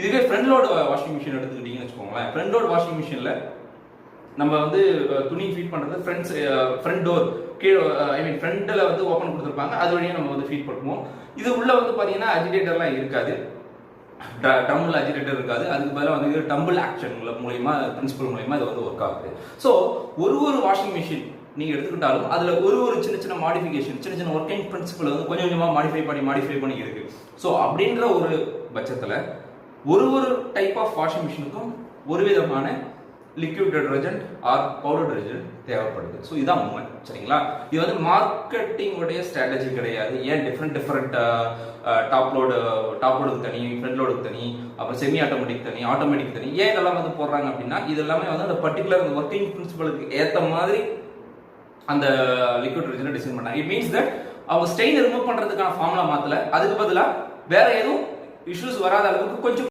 இதுவே front load washing machine எடுத்துக்கிட்டீங்கன்னு வச்சுக்கோங்களேன். Front load washing மிஷினில் நம்ம வந்து துணி ஃபீட் பண்ணுறது ஃப்ரண்ட் டோர் கீழே, ஐ மீன் ஃப்ரண்ட்டில் வந்து ஓப்பன் கொடுத்துருப்பாங்க, அது வழியாக நம்ம வந்து ஃபீட் பண்ணுவோம். இது உள்ள வந்து பார்த்தீங்கன்னா அஜிடேட்டர்லாம் இருக்காது, டம்பிள் அஜிடேட்டர் இருக்காது. அதுக்கு பதிலாக வந்து டம்பிள் ஆக்ஷன் மூலயமா பிரின்சிபல் மூலயமா இது வந்து ஒர்க் ஆகுது. ஸோ ஒரு வாஷிங் மிஷின் நீங்கள் எடுத்துக்கிட்டாலும் அதில் ஒரு சின்ன மாடிஃபிகேஷன், சின்ன ஒர்க்கிங் பிரின்சிபல் வந்து கொஞ்சம் கொஞ்சமாக மாடிஃபை பண்ணி இருக்கு. ஸோ அப்படின்ற ஒரு பட்சத்தில் ஒரு டைப் ஆஃப் வாஷிங் மிஷினுக்கும் ஒரு விதமான liquid detergent or powder detergent தேவைப்படுது. ஸோ இதுதான் உண்மை, சரிங்களா? இது வந்து மார்க்கெட்டிங் உடைய ஸ்ட்ராட்டஜி கிடையாது. ஏன் டிஃப்ரெண்ட் டாப் லோடுக்கு தனி, ஃப்ரண்ட் லோடுக்கு தனி, அப்புறம் செமி ஆட்டோமேட்டிக் தனி, ஆட்டோமேட்டிக் தனி, ஏன் இதெல்லாம் வந்து போடுறாங்க அப்படின்னா இது எல்லாமே வந்து அந்த பர்டிகுலர் ஒர்க்கிங் பிரின்சிபலுக்கு ஏற்ற மாதிரி அந்த லிக்விட் டிடர்ஜென்ட் டிசைன் பண்ணாங்க. இட் மீன்ஸ் தட் அவங்க ஸ்டெயின் ரிமூவ் பண்றதுக்கான ஃபார்முலா மாத்தல, அதுக்கு பதிலாக வேற எதுவும் இஷ்யூஸ் வராத அளவுக்கு கொஞ்சம்